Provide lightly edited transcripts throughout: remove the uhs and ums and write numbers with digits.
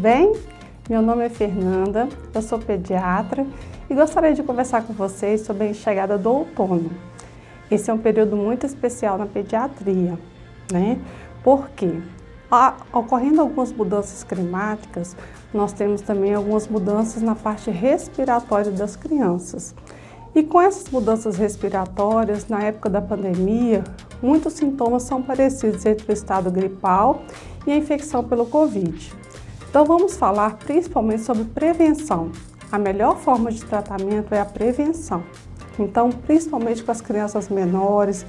bem? Meu nome é Fernanda, eu sou pediatra e gostaria de conversar com vocês sobre a chegada do outono. Esse é um período muito especial na pediatria, né? Porque ocorrendo algumas mudanças climáticas, nós temos também algumas mudanças na parte respiratória das crianças. E com essas mudanças respiratórias, na época da pandemia, muitos sintomas são parecidos entre o estado gripal e a infecção pelo Covid. Então vamos falar principalmente sobre prevenção. A melhor forma de tratamento é a prevenção. Então, principalmente com as crianças menores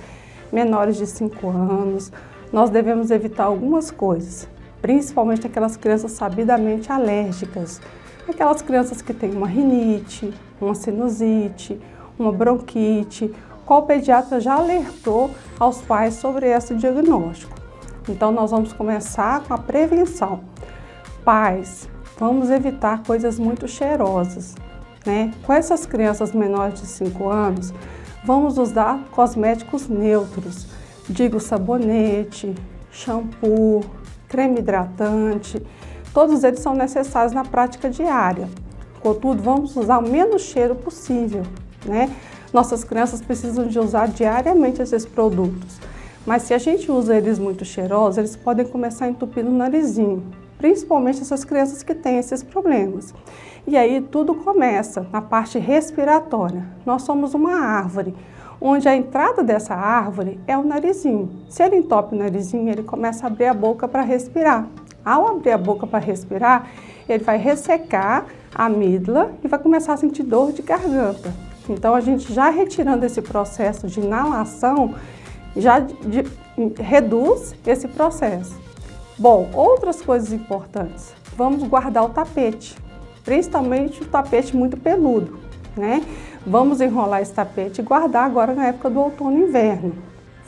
de 5 anos, nós devemos evitar algumas coisas, principalmente aquelas crianças sabidamente alérgicas, aquelas crianças que têm uma rinite, uma sinusite, uma bronquite, qual pediatra já alertou aos pais sobre esse diagnóstico. Então, nós vamos começar com a prevenção. Pais, vamos evitar coisas muito cheirosas, né? Com essas crianças menores de 5 anos, vamos usar cosméticos neutros, digo sabonete, shampoo, creme hidratante, todos eles são necessários na prática diária. Contudo, vamos usar o menos cheiro possível, né? Nossas crianças precisam de usar diariamente esses produtos, mas se a gente usa eles muito cheirosos, eles podem começar a entupir no narizinho, principalmente essas crianças que têm esses problemas. E aí tudo começa na parte respiratória. Nós somos uma árvore, onde a entrada dessa árvore é o narizinho. Se ele entope o narizinho, ele começa a abrir a boca para respirar. Ao abrir a boca para respirar, ele vai ressecar a amígdala e vai começar a sentir dor de garganta. Então, a gente já retirando esse processo de inalação, reduz esse processo. Bom, outras coisas importantes. Vamos guardar o tapete, principalmente o tapete muito peludo, né? Vamos enrolar esse tapete e guardar agora na época do outono e inverno.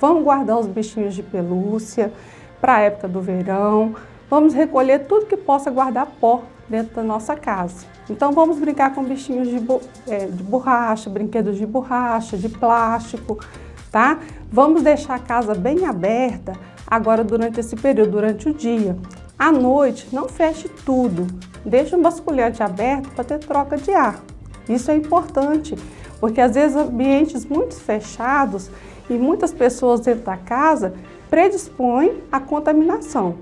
Vamos guardar os bichinhos de pelúcia para a época do verão. Vamos recolher tudo que possa guardar pó dentro da nossa casa. Então vamos brincar com bichinhos de borracha, brinquedos de borracha, de plástico, tá? Vamos deixar a casa bem aberta agora durante esse período, durante o dia. À noite, não feche tudo. Deixe um basculhante aberto para ter troca de ar. Isso é importante, porque às vezes ambientes muito fechados e muitas pessoas dentro da casa predispõem à contaminação.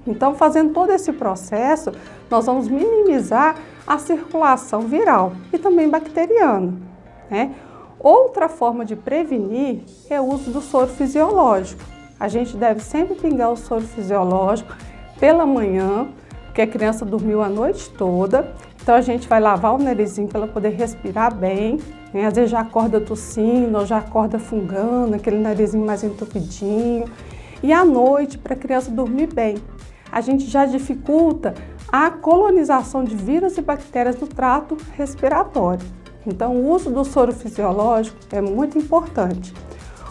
Então, fazendo todo esse processo, nós vamos minimizar a circulação viral e também bacteriana, né? Outra forma de prevenir é o uso do soro fisiológico. A gente deve sempre pingar o soro fisiológico pela manhã, porque a criança dormiu a noite toda. Então, a gente vai lavar o narizinho para ela poder respirar bem, né? Às vezes já acorda tossindo ou já acorda fungando, aquele narizinho mais entupidinho. E à noite, para a criança dormir bem. A gente já dificulta a colonização de vírus e bactérias no trato respiratório. Então, o uso do soro fisiológico é muito importante.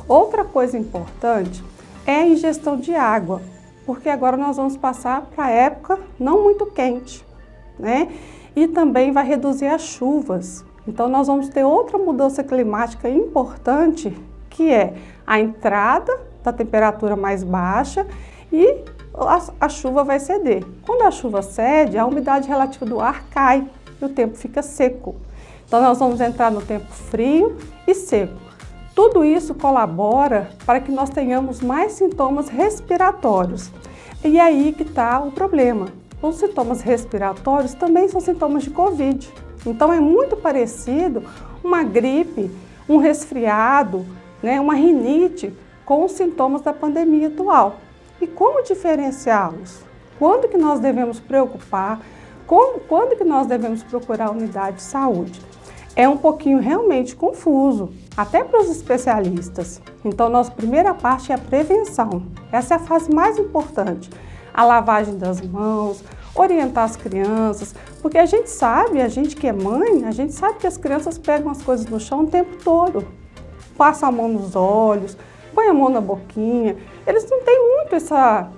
Outra coisa importante é a ingestão de água, porque agora nós vamos passar para a época não muito quente, né? E também vai reduzir as chuvas. Então, nós vamos ter outra mudança climática importante, que é a entrada da temperatura mais baixa e a chuva vai ceder. Quando a chuva cede, a umidade relativa do ar cai e o tempo fica seco. Então, nós vamos entrar no tempo frio e seco. Tudo isso colabora para que nós tenhamos mais sintomas respiratórios. E aí que está o problema. Os sintomas respiratórios também são sintomas de Covid. Então, é muito parecido uma gripe, um resfriado, né, uma rinite com os sintomas da pandemia atual. E como diferenciá-los? Quando que nós devemos preocupar? Quando que nós devemos procurar a unidade de saúde? É um pouquinho realmente confuso, até para os especialistas. Então, nossa primeira parte é a prevenção. Essa é a fase mais importante. A lavagem das mãos, orientar as crianças, porque a gente que é mãe, a gente sabe que as crianças pegam as coisas no chão o tempo todo. Passa a mão nos olhos, põe a mão na boquinha. Eles não têm muito essa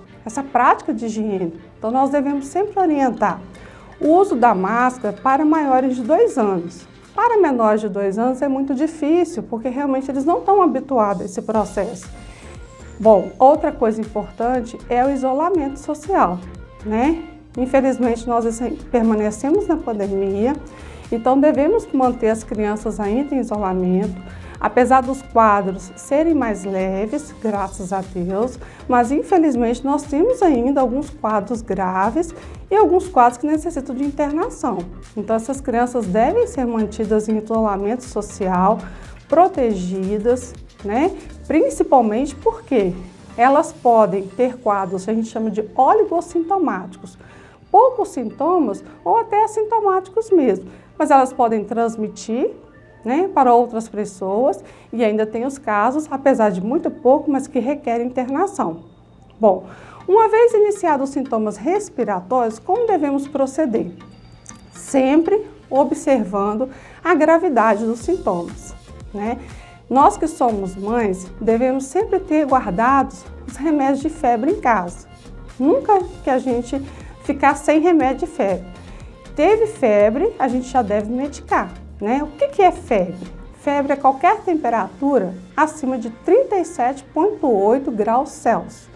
prática de higiene. Então, nós devemos sempre orientar o uso da máscara para maiores de 2 anos. Para menores de 2 anos é muito difícil, porque realmente eles não estão habituados a esse processo. Bom, outra coisa importante é o isolamento social, né? Infelizmente, nós permanecemos na pandemia, então devemos manter as crianças ainda em isolamento, apesar dos quadros serem mais leves, graças a Deus, mas infelizmente nós temos ainda alguns quadros graves e alguns quadros que necessitam de internação. Então essas crianças devem ser mantidas em isolamento social, protegidas, né? Principalmente porque elas podem ter quadros que a gente chama de oligossintomáticos, poucos sintomas ou até assintomáticos mesmo, mas elas podem transmitir, né, para outras pessoas e ainda tem os casos, apesar de muito pouco, mas que requerem internação. Bom, uma vez iniciados os sintomas respiratórios, como devemos proceder? Sempre observando a gravidade dos sintomas, né? Nós que somos mães, devemos sempre ter guardados os remédios de febre em casa. Nunca que a gente ficar sem remédio de febre. Teve febre, a gente já deve medicar, né? O que é febre? Febre é qualquer temperatura acima de 37,8 graus Celsius.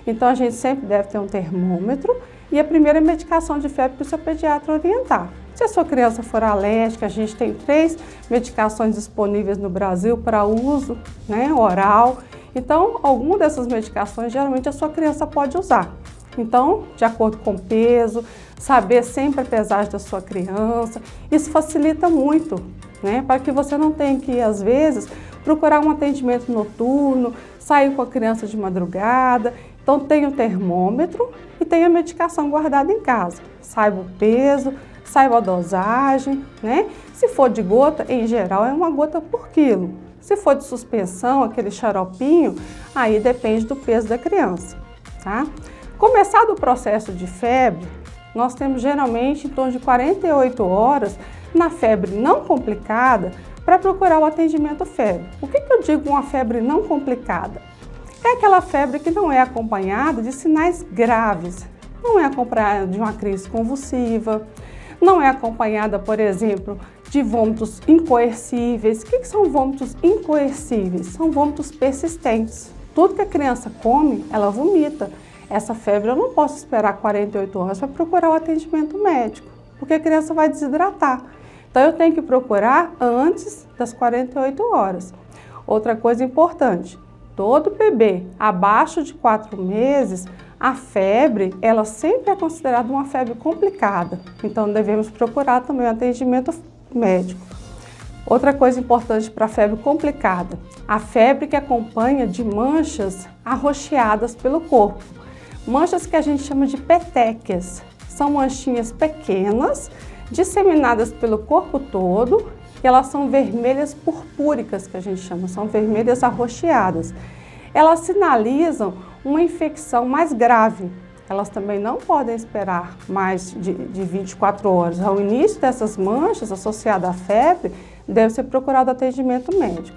Então a gente sempre deve ter um termômetro e a primeira medicação de febre para o seu pediatra orientar. Se a sua criança for alérgica, a gente tem 3 medicações disponíveis no Brasil para uso, né, oral. Então, alguma dessas medicações, geralmente, a sua criança pode usar. Então, de acordo com o peso, saber sempre a pesagem da sua criança, isso facilita muito, né, para que você não tenha que, às vezes, procurar um atendimento noturno, sair com a criança de madrugada. Então, tem o termômetro e tem a medicação guardada em casa. Saiba o peso, saiba a dosagem, né? Se for de gota, em geral, é uma gota por quilo. Se for de suspensão, aquele xaropinho, aí depende do peso da criança, tá? Começado o processo de febre, nós temos geralmente em torno de 48 horas na febre não complicada para procurar o atendimento febre. O que eu digo uma febre não complicada? É aquela febre que não é acompanhada de sinais graves, não é acompanhada de uma crise convulsiva, não é acompanhada, por exemplo, de vômitos incoercíveis. O que são vômitos incoercíveis? São vômitos persistentes. Tudo que a criança come, ela vomita. Essa febre eu não posso esperar 48 horas para procurar o atendimento médico, porque a criança vai desidratar. Então eu tenho que procurar antes das 48 horas. Outra coisa importante, todo bebê abaixo de 4 meses, a febre, ela sempre é considerada uma febre complicada, então devemos procurar também o atendimento médico. Outra coisa importante para a febre complicada, a febre que acompanha de manchas arroxeadas pelo corpo. Manchas que a gente chama de petequias, são manchinhas pequenas, disseminadas pelo corpo todo, e elas são vermelhas purpúricas, que a gente chama, são vermelhas arroxeadas. Elas sinalizam uma infecção mais grave. Elas também não podem esperar mais de 24 horas. Ao início dessas manchas associadas à febre, deve ser procurado atendimento médico.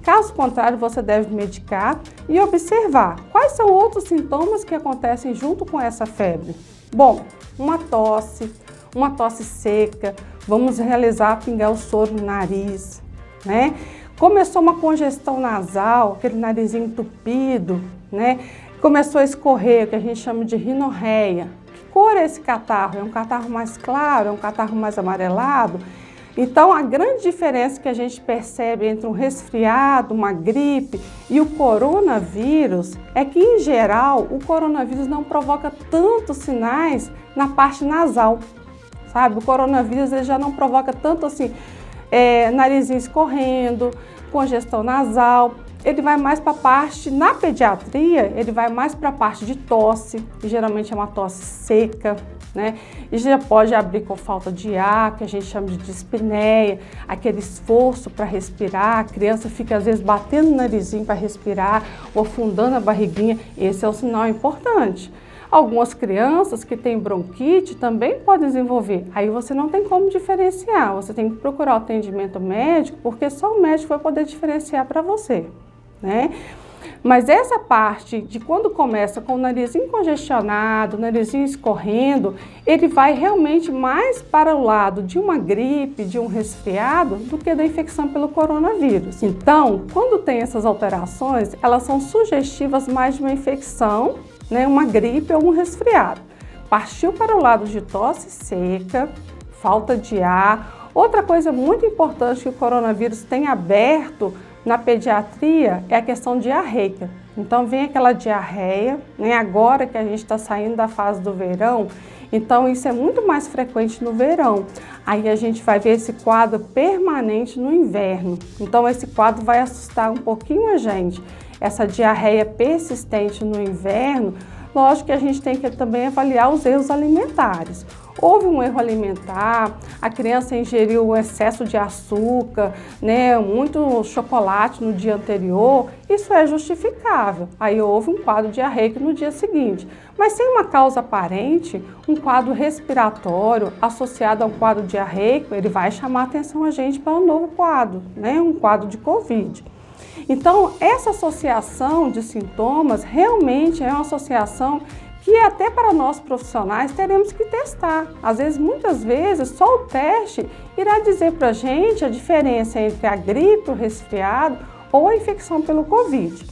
Caso contrário, você deve medicar e observar quais são outros sintomas que acontecem junto com essa febre. Bom, uma tosse seca, vamos realizar pingar o soro no nariz, né? Começou uma congestão nasal, aquele narizinho entupido, né? Começou a escorrer, o que a gente chama de rinorreia. Que cor é esse catarro? É um catarro mais claro? É um catarro mais amarelado? Então, a grande diferença que a gente percebe entre um resfriado, uma gripe e o coronavírus é que, em geral, o coronavírus não provoca tantos sinais na parte nasal, sabe? O coronavírus ele já não provoca tanto assim, narizinho escorrendo, congestão nasal. Ele vai mais para a parte, na pediatria, ele vai mais para a parte de tosse, que geralmente é uma tosse seca, né? E já pode abrir com falta de ar, que a gente chama de dispneia, aquele esforço para respirar, a criança fica às vezes batendo o narizinho para respirar ou afundando a barriguinha, esse é um sinal importante. Algumas crianças que têm bronquite também podem desenvolver, aí você não tem como diferenciar, você tem que procurar o atendimento médico, porque só o médico vai poder diferenciar para você, né? Mas essa parte de quando começa com o narizinho congestionado, o narizinho escorrendo, ele vai realmente mais para o lado de uma gripe, de um resfriado, do que da infecção pelo coronavírus. Então, quando tem essas alterações, elas são sugestivas mais de uma infecção, né, uma gripe ou um resfriado. partiu para o lado de tosse seca, falta de ar. Outra coisa muito importante que o coronavírus tem aberto na pediatria é a questão diarreica. Então vem aquela diarreia, né? Agora que a gente está saindo da fase do verão, então isso é muito mais frequente no verão. Aí a gente vai ver esse quadro permanente no inverno. Então esse quadro vai assustar um pouquinho a gente. Essa diarreia persistente no inverno, lógico que a gente tem que também avaliar os erros alimentares. Houve um erro alimentar, a criança ingeriu um excesso de açúcar, né, muito chocolate no dia anterior, isso é justificável. Aí houve um quadro diarreico no dia seguinte. Mas sem uma causa aparente, um quadro respiratório associado a um quadro diarreico, ele vai chamar a atenção a gente para um novo quadro, né, um quadro de Covid. Então, essa associação de sintomas realmente é uma associação que até para nós profissionais teremos que testar. Às vezes, muitas vezes, só o teste irá dizer para a gente a diferença entre a gripe, o resfriado ou a infecção pelo Covid.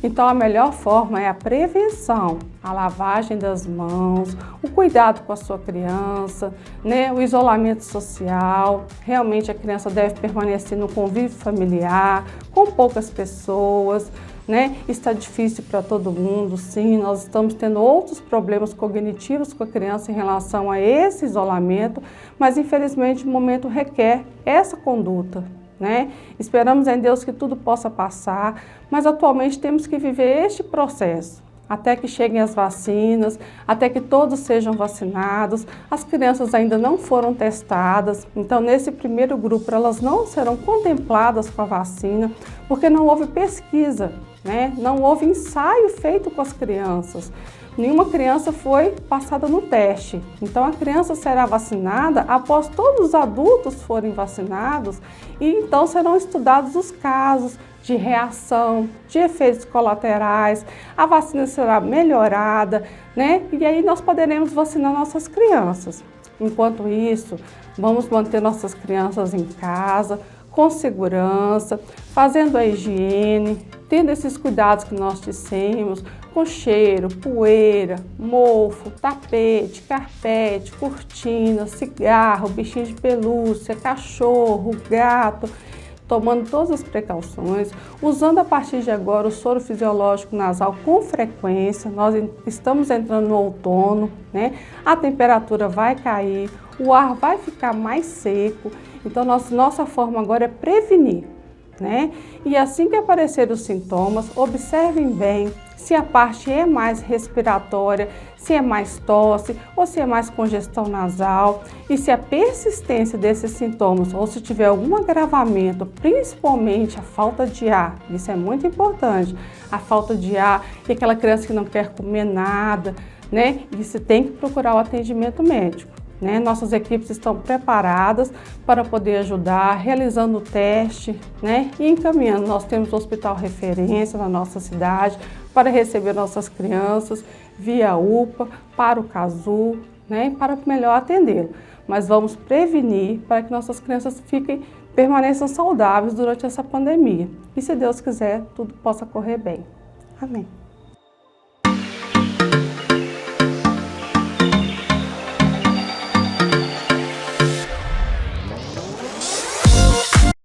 Então, a melhor forma é a prevenção, a lavagem das mãos, o cuidado com a sua criança, né, o isolamento social. Realmente, a criança deve permanecer no convívio familiar, com poucas pessoas, né? Está difícil para todo mundo, sim. Nós estamos tendo outros problemas cognitivos com a criança em relação a esse isolamento, mas, infelizmente, o momento requer essa conduta. Né? Esperamos em Deus que tudo possa passar, mas atualmente temos que viver este processo, até que cheguem as vacinas, até que todos sejam vacinados. As crianças ainda não foram testadas, então nesse primeiro grupo elas não serão contempladas com a vacina, porque não houve pesquisa, né? Não houve ensaio feito com as crianças. Nenhuma criança foi passada no teste. Então a criança será vacinada após todos os adultos forem vacinados e então serão estudados os casos de reação, de efeitos colaterais, a vacina será melhorada, né? E aí nós poderemos vacinar nossas crianças. Enquanto isso, vamos manter nossas crianças em casa, com segurança, fazendo a higiene, tendo esses cuidados que nós dissemos, com cheiro, poeira, mofo, tapete, carpete, cortina, cigarro, bichinho de pelúcia, cachorro, gato, tomando todas as precauções, usando a partir de agora o soro fisiológico nasal com frequência. Nós estamos entrando no outono, né? A temperatura vai cair, o ar vai ficar mais seco, então nossa forma agora é prevenir, né? E assim que aparecer os sintomas, observem bem se a parte é mais respiratória, se é mais tosse ou se é mais congestão nasal e se a persistência desses sintomas ou se tiver algum agravamento, principalmente a falta de ar, isso é muito importante, a falta de ar e aquela criança que não quer comer nada, né? E você tem que procurar o atendimento médico. Né? Nossas equipes estão preparadas para poder ajudar, realizando o teste, né? E encaminhando. Nós temos um hospital referência na nossa cidade para receber nossas crianças via UPA, para o CASU, né? Para melhor atendê-lo. Mas vamos prevenir para que nossas crianças permaneçam saudáveis durante essa pandemia. E se Deus quiser, tudo possa correr bem. Amém.